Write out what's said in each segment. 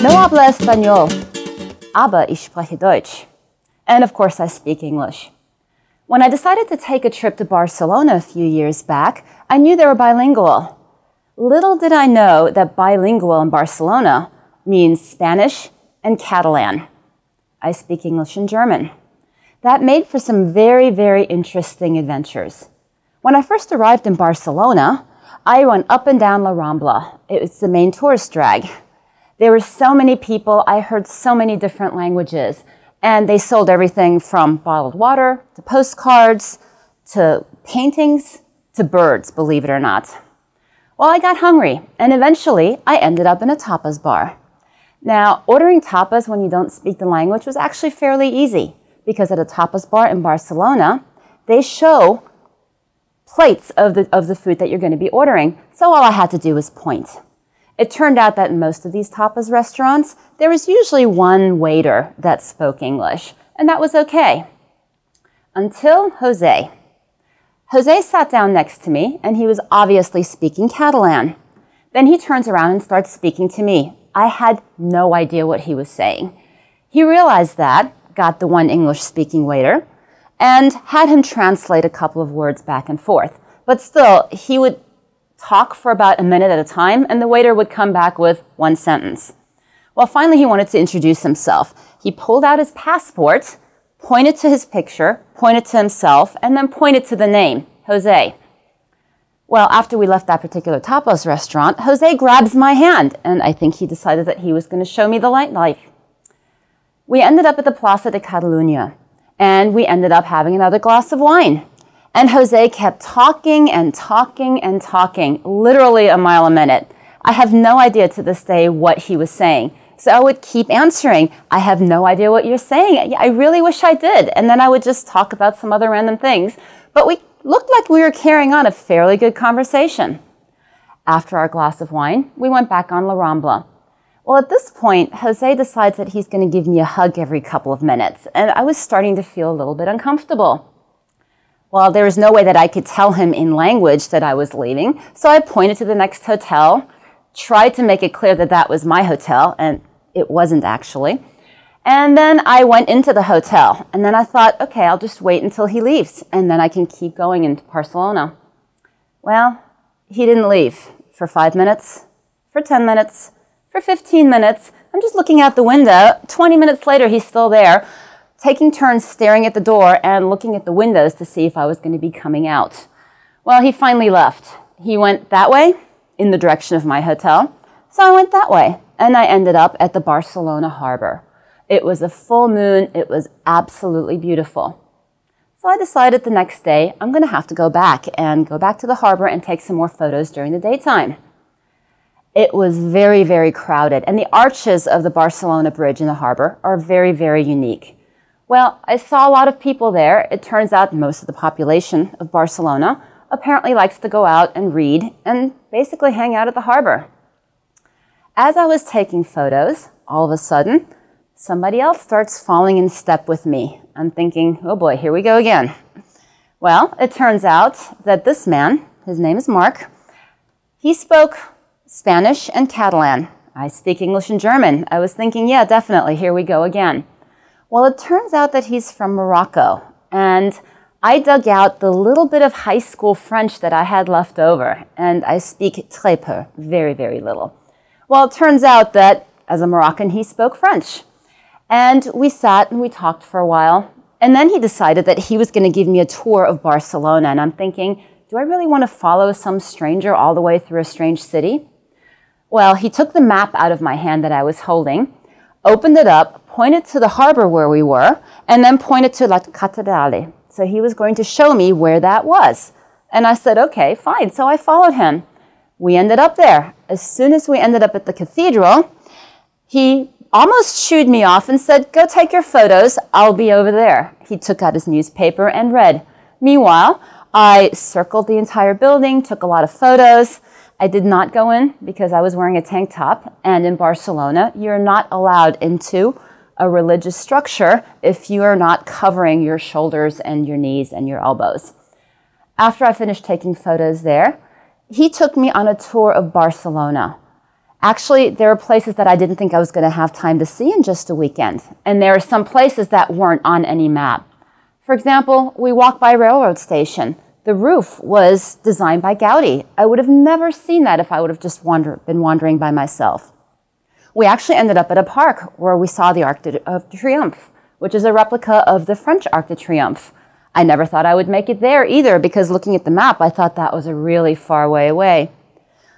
No hablo español, aber ich spreche Deutsch. And of course, I speak English. When I decided to take a trip to Barcelona a few years back, I knew they were bilingual. Little did I know that bilingual in Barcelona means Spanish and Catalan. I speak English and German. That made for some very, very interesting adventures. When I first arrived in Barcelona, I went up and down La Rambla. It was the main tourist drag. There were so many people, I heard so many different languages, and they sold everything from bottled water to postcards to paintings to birds, believe it or not. Well, I got hungry, and eventually I ended up in a tapas bar. Now, ordering tapas when you don't speak the language was actually fairly easy, because at a tapas bar in Barcelona, they show plates of the food that you're going to be ordering, so all I had to do was point. It turned out that in most of these tapas restaurants, there was usually one waiter that spoke English, and that was okay. Until Jose. Jose sat down next to me, and he was obviously speaking Catalan. Then he turns around and starts speaking to me. I had no idea what he was saying. He realized that, got the one English-speaking waiter, and had him translate a couple of words back and forth. But still, he would talk for about a minute at a time, and the waiter would come back with one sentence. Well, finally, he wanted to introduce himself. He pulled out his passport, pointed to his picture, pointed to himself, and then pointed to the name, Jose. Well, after we left that particular tapas restaurant, Jose grabs my hand, and I think he decided that he was going to show me the nightlife. We ended up at the Plaza de Catalunya, and we ended up having another glass of wine. And Jose kept talking and talking and talking, literally a mile a minute. I have no idea to this day what he was saying. So I would keep answering, I have no idea what you're saying. I really wish I did. And then I would just talk about some other random things. But we looked like we were carrying on a fairly good conversation. After our glass of wine, we went back on La Rambla. Well, at this point, Jose decides that he's going to give me a hug every couple of minutes. And I was starting to feel a little bit uncomfortable. Well, there was no way that I could tell him in language that I was leaving, so I pointed to the next hotel, tried to make it clear that that was my hotel, and it wasn't actually. And then I went into the hotel, and then I thought, okay, I'll just wait until he leaves, and then I can keep going into Barcelona. Well, he didn't leave for 5 minutes, for 10 minutes, for 15 minutes. I'm just looking out the window. 20 minutes later, he's still there, taking turns staring at the door and looking at the windows to see if I was going to be coming out. Well, he finally left. He went that way, in the direction of my hotel. So I went that way, and I ended up at the Barcelona harbor. It was a full moon. It was absolutely beautiful. So I decided the next day I'm going to have to go back to the harbor and take some more photos during the daytime. It was very, very crowded, and the arches of the Barcelona Bridge in the harbor are very, very unique. Well, I saw a lot of people there. It turns out most of the population of Barcelona apparently likes to go out and read and basically hang out at the harbor. As I was taking photos, all of a sudden, somebody else starts falling in step with me. I'm thinking, oh boy, here we go again. Well, it turns out that this man, his name is Mark, he spoke Spanish and Catalan. I speak English and German. I was thinking, yeah, definitely, here we go again. Well, it turns out that he's from Morocco, and I dug out the little bit of high school French that I had left over, and I speak très peu, very, very little. Well, it turns out that as a Moroccan, he spoke French. And we sat and we talked for a while, and then he decided that he was going to give me a tour of Barcelona, and I'm thinking, do I really want to follow some stranger all the way through a strange city? Well, he took the map out of my hand that I was holding, opened it up, pointed to the harbor where we were, and then pointed to La Cattedrale. So he was going to show me where that was. And I said, okay, fine. So I followed him. We ended up there. As soon as we ended up at the cathedral, he almost shooed me off and said, go take your photos. I'll be over there. He took out his newspaper and read. Meanwhile, I circled the entire building, took a lot of photos. I did not go in because I was wearing a tank top. And in Barcelona, you're not allowed into a religious structure if you are not covering your shoulders and your knees and your elbows. After I finished taking photos there, he took me on a tour of Barcelona. Actually, there are places that I didn't think I was going to have time to see in just a weekend. And there are some places that weren't on any map. For example, we walked by a railroad station. The roof was designed by Gaudi. I would have never seen that if I would have just been wandering by myself. We actually ended up at a park where we saw the Arc de Triomphe, which is a replica of the French Arc de Triomphe. I never thought I would make it there either, because looking at the map, I thought that was a really far way away.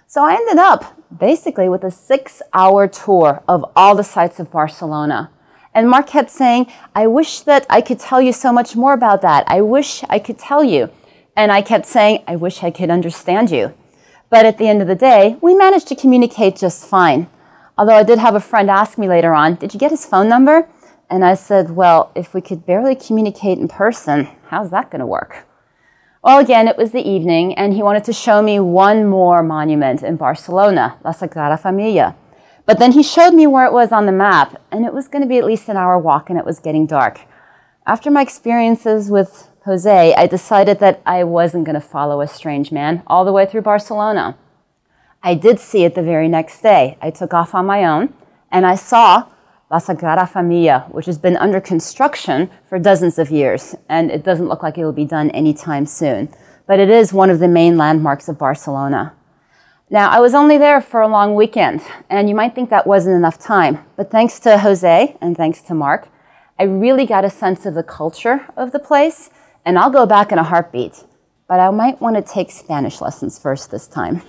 So I ended up basically with a 6-hour tour of all the sights of Barcelona. And Mark kept saying, I wish that I could tell you so much more about that. I wish I could tell you. And I kept saying, I wish I could understand you. But at the end of the day, we managed to communicate just fine. Although I did have a friend ask me later on, did you get his phone number? And I said, well, if we could barely communicate in person, how's that going to work? Well, again, it was the evening, and he wanted to show me one more monument in Barcelona, La Sagrada Familia. But then he showed me where it was on the map, and it was going to be at least an hour walk, and it was getting dark. After my experiences with Jose, I decided that I wasn't going to follow a strange man all the way through Barcelona. I did see it the very next day. I took off on my own, and I saw La Sagrada Familia, which has been under construction for dozens of years, and it doesn't look like it will be done anytime soon. But it is one of the main landmarks of Barcelona. Now, I was only there for a long weekend, and you might think that wasn't enough time, but thanks to Jose and thanks to Mark, I really got a sense of the culture of the place, and I'll go back in a heartbeat. But I might want to take Spanish lessons first this time.